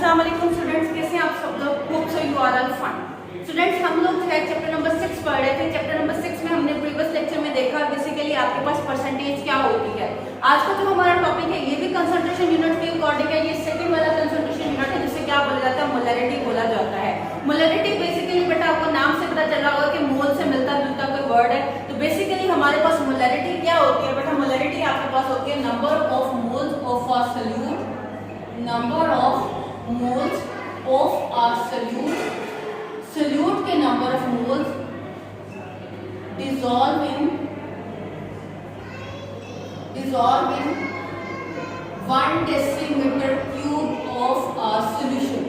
अस्सलाम वालेकुम स्टूडेंट्स, कैसे हैं आप सब लोग? Hope so you are all fine. Students, हम लोग जो है चैप्टर नंबर 6 पढ़ रहे थे। चैप्टर नंबर 6 में हमने प्रीवियस लेक्चर में देखा बेसिकली आपके पास परसेंटेज क्या होती है। आज का जो हमारा टॉपिक है ये भी कंसंट्रेशन यूनिट के अकॉर्डिंग है। ये सेकंड वाला कंसंट्रेशन यूनिट है जिसे क्या बोला जाता है? मोलैरिटी बोला जाता है। मोलैरिटी बेसिकली बेटा आपको नाम से पता चल रहा होगा कि मोल से मिलता जुलता कोई वर्ड है। तो बेसिकली हमारे पास मोलैरिटी क्या होती है बेटा? मोलैरिटी आपके पास होती है number of moles of a solute, number of moles of a solute, solute के number of moles dissolve in 1 decimeter cube of a solution।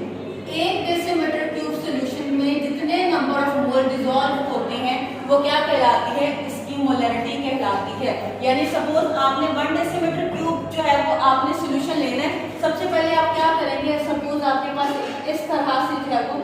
1 decimetre cube solution में जितने नंबर ऑफ मोल डिसॉल्व होते हैं वो क्या कहलाती है? इसकी मोलैरिटी कहलाती है। यानी सपोज आपने 1 डेसीमीटर क्यूब जो है वो आपने सॉल्यूशन लेना है। सबसे पहले आप क्या करेंगे? सपोज आपके पास इस तरह से जो है वो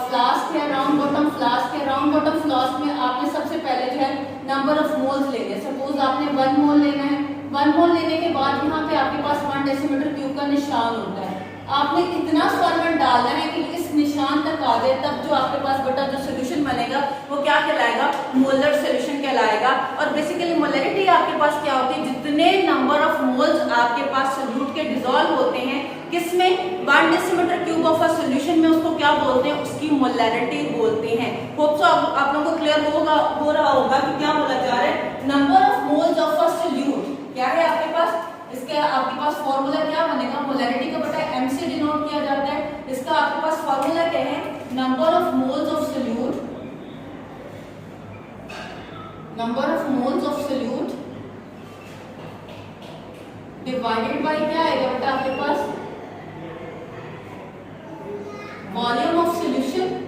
फ्लास्क है, राउंड बॉटम फ्लास्क है। राउंड बॉटम फ्लास्क में आपने सबसे पहले जो है नंबर ऑफ मोल्स लेंगे। सपोज आपने 1 मोल लेना है। 1 मोल लेने के बाद यहाँ पे आपके पास 1 डेसीमीटर क्यूब का निशान होता है। आपने इतना सॉल्वेंट डालना है कि इस निशान तक आ जाए, तब जो आपके पास बेटा जो सोल्यूशन बनेगा वो क्या कहलाएगा? मोलर सोल्यूशन कहलाएगा। और बेसिकली मोलैरिटी आपके पास क्या होती है? जितने नंबर ऑफ मोल्स आपके पास सोल्यूट के डिसॉल्व होते हैं किसमें? 1 decimetre cube of a solution में, उसको क्या बोलते हैं? उसकी मोलैरिटी बोलते हैं। होप सो आप लोगों को क्लियर हो रहा होगा कि क्या बोला जा रहा है। Number of moles of a solute क्या है आपके पास? इसका आपके पास फॉर्मूला क्या बनेगा? मोलैरिटी का बेटा m से डिनोट किया जाता है। इसका आपके पास फॉर्मूला क्या है? Number of moles of solute, number of moles of solute divided by क्या आएगा बेटा आपके पास? Volume of solution.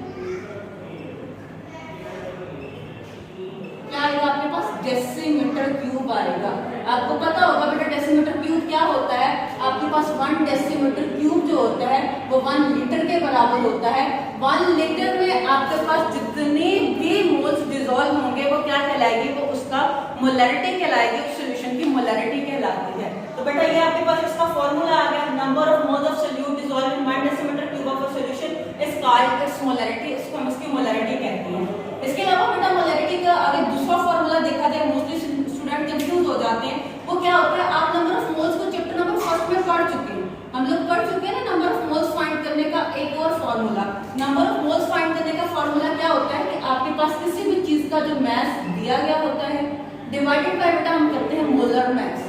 क्या आएगा आपके पास? डेसीमीटर क्यूब आएगा। आपको पता होगा बेटा डेसीमीटर क्यूब क्या होता है? आपके पास 1 डेसीमीटर क्यूब जो होता है वो 1 लीटर के बराबर होता है। 1 लीटर में आपके पास जितने भी मोल्स डिसॉल्व होंगे वो क्या कहलाएगी? वो उसका मोलैरिटी कहलाएगी। उस सॉल्यूशन की मोलैरिटी कहलाती है। तो बेटा ये आपके पास इसका फॉर्मूला आ गया। Number of moles of solute dissolve in 1 decimetre cube of a solution is called its molarity. इसको हम इसकी मोलैरिटी कहते हैं। इसके अलावा बेटा मोलैरिटी का अगर दूसरा फॉर्मूला देखा जाए, मोस्टली स्टूडेंट कंफ्यूज हो जाते हैं। वो क्या होता है? आप नंबर ऑफ मोल्स को चैप्टर नंबर 1 में पढ़ चुके हैं। हम लोग पढ़ चुके हैं ना नंबर ऑफ मोल्स फाइंड करने का एक और formula. Number of moles find करने का फॉर्मूला क्या होता है कि आपके पास किसी भी चीज का जो मास दिया गया होता है डिवाइडेड बाय बेटा हम करते हैं मोलर मास।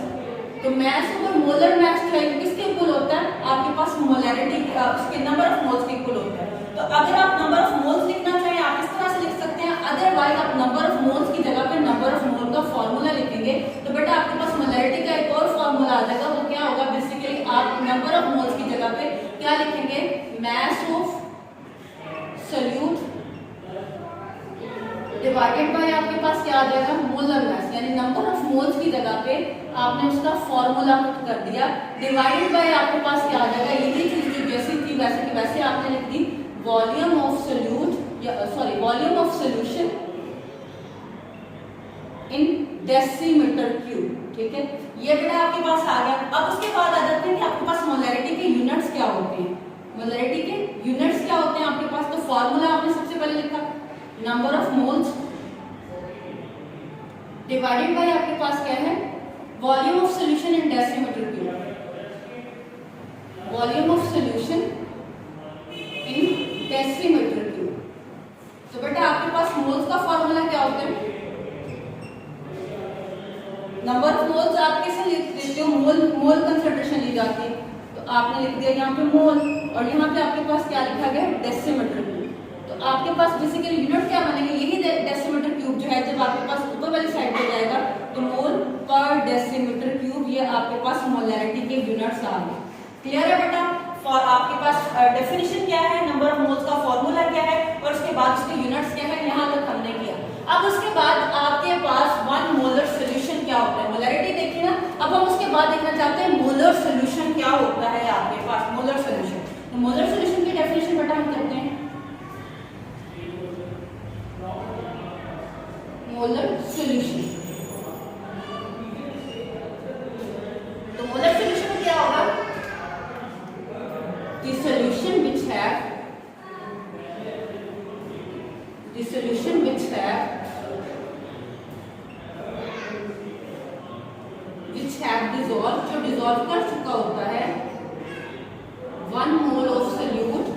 तो मास ओवर मोलर मास जो है किसके इक्वल होता है? आपके पास मोलैरिटी उसके नंबर ऑफ मोल्स के इक्वल होता है। तो अगर आप नंबर ऑफ मोल्स लिखना चाहें आप इस तरह से लिख सकते हैं। अदरवाइज आप नंबर ऑफ मोल्स की जगह पे नंबर ऑफ मोल का फॉर्मूला लिखेंगे तो बेटा आपके पास मोलैरिटी का एक और फॉर्मूला आ जाएगा। वो क्या होगा? बेसिकली आप नंबर ऑफ मोल्स की जगह पे क्या लिखेंगे? Mass of solute divided by आपके पास क्या आ जाएगा? Molar mass. यानी नंबर ऑफ मोल्स की जगह पे आपने उसका फॉर्मूला पुट कर दिया। डिवाइडेड बाय आपके पास क्या आ जाएगा? यही चीज जो जैसी थी वैसे की वैसे आपने लिख the volume of solute volume of solution in decimetre cube. ठीक है, ये बेटा आपके पास आ गया। अब उसके बाद आ जाते हैं कि आपके पास मोलैरिटी के यूनिट्स क्या होते हैं। मोलैरिटी के यूनिट्स क्या होते हैं आपके पास? तो फॉर्मूला आपने सबसे पहले लिखा number of moles divided by आपके पास क्या है? Volume of solution in decimetre cube, volume of solution in decimetre cube. तो बेटा आपके पास मोल्स का फॉर्मूला क्या होता है? नंबर ऑफ मोल्स आप कैसे लिखते हो? मोल कंसंट्रेशन ली जाती है तो आपने लिख दिया यहाँ पे मोल और यहाँ पे आपके पास क्या लिखा गया? Decimetre cube. तो आपके पास बेसिकली यूनिट क्या बनेंगे? यही डेसीमीटर क्यूब जो है जब आपके पास ऊपर वाली साइड पे जाएगा तो मोल पर डेसीमीटर क्यूब, ये आपके पास मोलैरिटी के यूनिट्स आ गए। क्लियर है बेटा? और आपके पास डेफिनेशन क्या है, नंबर ऑफ मोल्स का फॉर्मूला क्या है और उसके बाद उसके यूनिट्स क्या है, यहाँ तक हमने किया। अब उसके बाद आपके पास 1 मोलर सॉल्यूशन क्या होता है? मोलैरिटी देखिए ना। अब हम उसके बाद देखना चाहते हैं मोलर सॉल्यूशन क्या होता है आपके पास। मोलर सॉल्यूशन, तो मोलर सॉल्यूशन की डेफिनेशन बेटा हम करते हैं। मोलर सॉल्यूशन, तो मोलर सॉल्यूशन क्या होगा? कि solution have the solution which have dissolved, जो डिजोल्व कर चुका होता है 1 mole of solute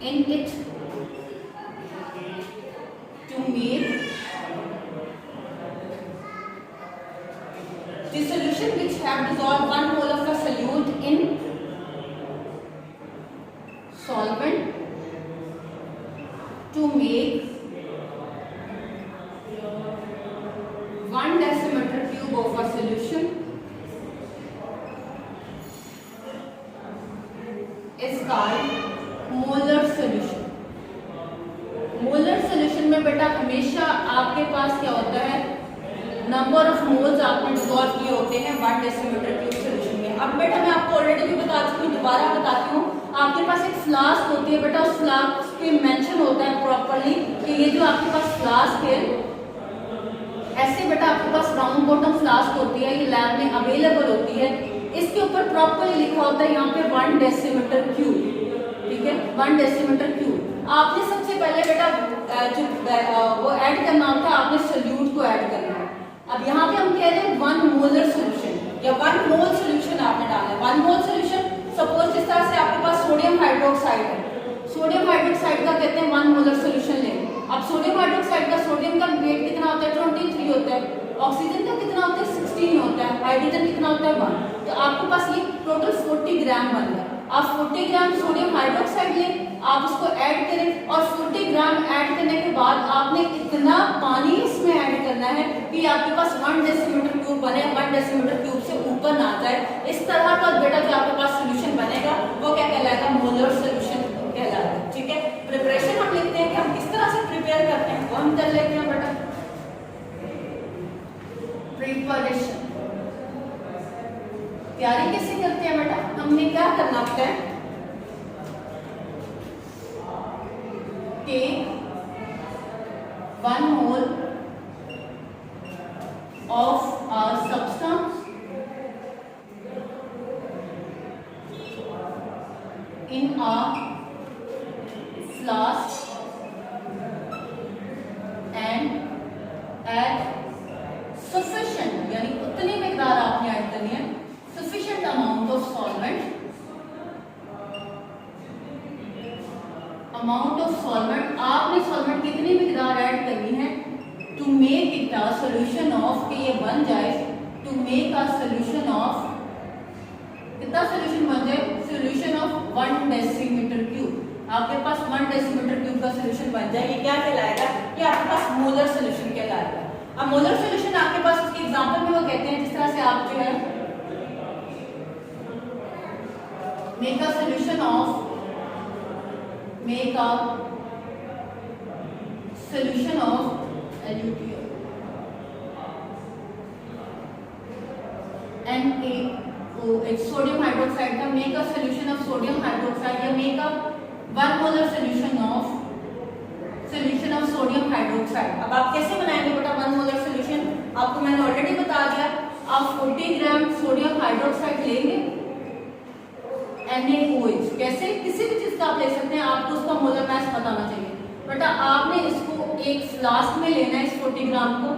in it to make the solution which have dissolved 1 mole of the solute in solvent to make 1 decimeter cube of a solution is called molar solution. Molar solution में बेटा हमेशा आपके पास क्या होता है, number of moles आपने dissolve किए होते हैं 1 डेसीमीटर क्यूब सॉल्यूशन में। अब बेटा मैं आपको ऑलरेडी भी बता चुकी हूँ, दोबारा बताती हूँ। आपके पास एक फ्लास्क होती है बेटा, उस फ्लास्क पे मेंशन होता है प्रॉपर्ली कि ये जो आपके पास फ्लास्क है, ऐसे बेटा आपके पास राउंड बॉटम फ्लास्क होती है, ये लैब में अवेलेबल होती है। इसके ऊपर प्रॉपर्ली लिखा होता है यहाँ पे 1 डेसीमीटर क्यूब, ठीक है, 1 डेसीमीटर क्यूब। आपने सबसे पहले बेटा जो वो ऐड करना होता है, आपने सोल्यूट को ऐड करना है। अब यहाँ पे हम कह रहे हैं 1 मोलर सॉल्यूशन या 1 मोल सॉल्यूशन आपने डालना है। 1 मोल सॉल्यूशन सपोज जिस तरह से आपके पास सोडियम हाइड्रोक्साइड है, सोडियम हाइड्रोक्साइड का कहते हैं 1 मोलर सॉल्यूशन लेंगे। अब सोडियम हाइड्रोक्साइड का सोडियम का वेट कितना होता है, 23 होता है। ऑक्सीजन का कितना होता है, 16 होता है। हाइड्रोजन कितना होता है, 1। तो आपके पास ये टोटल 40 ग्राम बन गया। आप 40 ग्राम सोडियम हाइड्रोक्साइड लें, आप उसको ऐड करें और 40 ग्राम ऐड करने के बाद आपने इतना पानी इसमें ऐड करना है कि आपके पास 1 डेसीमीटर क्यूब बने, 1 डेसीमीटर क्यूब से ऊपर ना जाए। इस तरह का बेटा जो आपके पास सोल्यूशन बनेगा वो क्या कहलाएगा, मोलर सोल्यूशन कहलाएगा। ठीक है, प्रिपरेशन हम लिखते हैं कि हम किस तरह से प्रिपेयर करते हैं वो हम कर लेते हैं बेटा। प्रिपरेशन तैयारी कैसे करते हैं बेटा, हमने क्या करना होता है, take 1 mole of a substance in a flask and add sufficient, यानी उतनी मिकदार आपने ऐड करनी है, sufficient amount of solvent आपने सॉल्वेंट कितनी मिकदार ऐड करनी है, to make it a solution of, कि ये बन जाए, to make a solution of, कितना सॉल्यूशन बन जाए, सॉल्यूशन ऑफ 1 डेसीमीटर क्यूब। आपके पास 1 डेसीमीटर क्यूब का सॉल्यूशन बन जाए, ये क्या कहलाएगा, ये आपके पास मोलर सॉल्यूशन कहलाएगा। अब मोलर सॉल्यूशन आपके पास उसके एग्जांपल में वो कहते हैं, जिस तरह से आप जो है make a solution of LuTO NaOH sodium hydroxide का make a solution of sodium hydroxide या make a 1 molar solution of sodium hydroxide। अब आप कैसे बनाएंगे बेटा 1 molar solution, आपको मैंने ऑलरेडी बता दिया। आप 40 ग्राम सोडियम हाइड्रोक्साइड लेंगे, NaOH, कैसे, किसी भी चीज का आप ले सकते हैं, आपको उसका मोलर मास पता होना चाहिए। बेटा आपने इसको एक फ्लास्क में लेना है, इस 40 ग्राम को,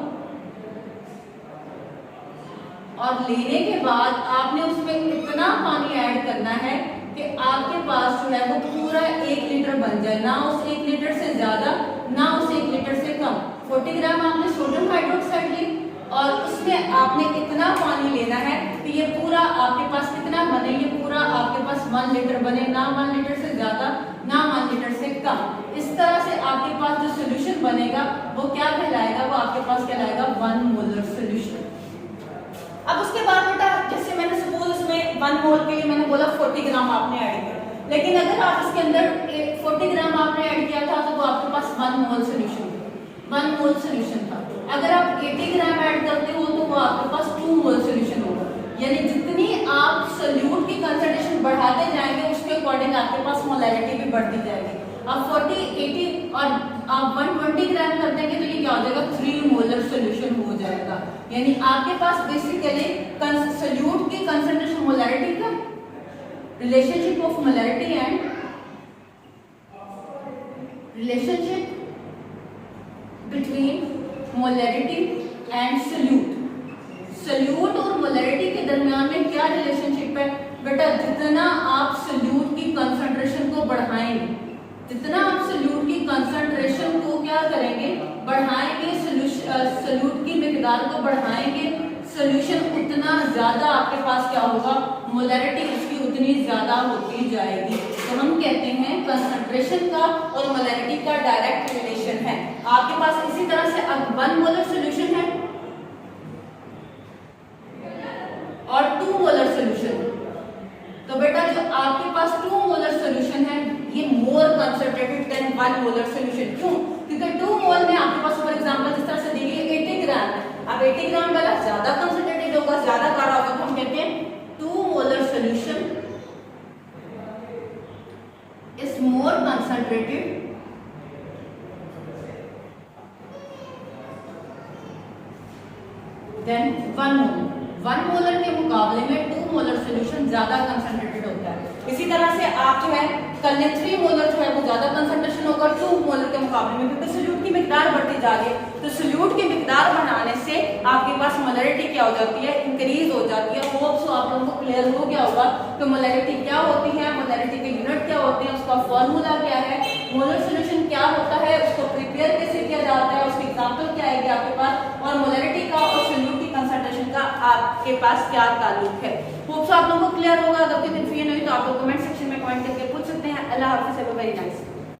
और लेने के बाद आपने उसमें इतना पानी ऐड करना है कि आपके पास जो है वो पूरा 1 लीटर बन जाए, ना उस 1 लीटर से ज्यादा ना उस 1 लीटर से कम। 40 ग्राम आपने सोडियम हाइड्रोक्साइड ली और उसमें आपने इतना पानी लेना है कि ये पूरा आपके पास कितना बने, ये पूरा आपके पास 1 लीटर बने, ना 1 लीटर से ज्यादा ना 1 लीटर से कम। इस तरह से आपके पास जो सोल्यूशन बनेगा वो क्या कहलाएगा, वो आपके पास कहलाएगा 1 मोलर सोल्यूशन। अब उसके बाद बेटा जैसे मैंने सपोज उसमें 1 मोल के लिए मैंने बोला 40 ग्राम आपने ऐड किया, लेकिन अगर आप इसके अंदर 40 ग्राम आपने ऐड किया था तो वो आपके पास 1 मोल सोल्यूशन था। अगर आप 80 ग्राम ऐड करते हो तो वो आपके पास 2 मोल सोल्यूशन होगा। यानी जितनी आप सोल्यूट की कंसंट्रेशन बढ़ाते जाएंगे उसके अकॉर्डिंग आपके पास मोलैरिटी भी बढ़ती जाएगी। अब 40, 80 और आप 120 ग्राम कर देंगे तो ये क्या हो जाएगा, 3 मोलर सोल्यूशन हो जाएगा। यानी आपके पास बेसिकली सोल्यूट की concentration relationship of molarity and relationship between molarity and solute. solute और molarity के दरमियान में क्या रिलेशनशिप है बेटा? जितना आप solute की कंसंट्रेशन को बढ़ाएंगे, जितना आप solute की कंसंट्रेशन को क्या करेंगे, बढ़ाएंगे, solute की मिकदार को बढ़ाएंगे, सोल्यूशन उतना ज्यादा आपके पास क्या होगा, मोलैरिटी उसकी उतनी ज्यादा होती जाएगी। तो हम कहते हैं कंसंट्रेशन का और मोलैरिटी का डायरेक्ट रिलेशन है। आपके पास इसी तरह से अब 1 मोलर सोल्यूशन है और 2 मोलर सोल्यूशन। तो बेटा जो आपके पास 2 मोलर सोल्यूशन है ये मोर कंसंट्रेटेड देन 1 मोलर सोल्यूशन। क्यों? क्योंकि 2 मोल में आपके पास फॉर एग्जांपल जिस तरह से दी गई 80 ग्राम है। अब 80 ग्राम वाला ज्यादा कंसंट्रेटेड होगा, ज्यादा गाढ़ा होगा, तो हम कहते हैं 2 molar solution is more concentrated than 1 molar. 1 molar के मुकाबले में 2 मोलर सोल्यूशन ज्यादा कंसंट्रेटेड होता है। इसी तरह से आप जो है कल ने 3 मोलर जो है वो ज्यादा कंसंट्रेशन होगा 2 मोलर के मुकाबले में, क्योंकि सोल्यूट की मिकदार बढ़ती जा रही है। तो सोल्यूट की मिकदार बढ़ाने से आपके पास मोलैरिटी क्या हो जाती है, इंक्रीज हो जाती है। होप सो आप लोगों को क्लियर हो गया होगा कि मोलैरिटी क्या होती है, मोलैरिटी के यूनिट क्या होते हैं, उसका फॉर्मूला क्या है, मोलर सोल्यूशन क्या होता है, उसको प्रिपेयर कैसे किया जाता है, उसकी एग्जांपल क्या आएगी आपके पास, और मोलैरिटी का और सोल्यूट की कंसंट्रेशन का आपके पास क्या ताल्लुक है। होप सो आप लोगों को क्लियर होगा। अगर कोई कंफ्यूजन हुई तो आप लोग कमेंट सेक्शन में कमेंट करके पूछ सकते हैं। अल्लाह हाफिज़, हैव अ वेरी नाइस।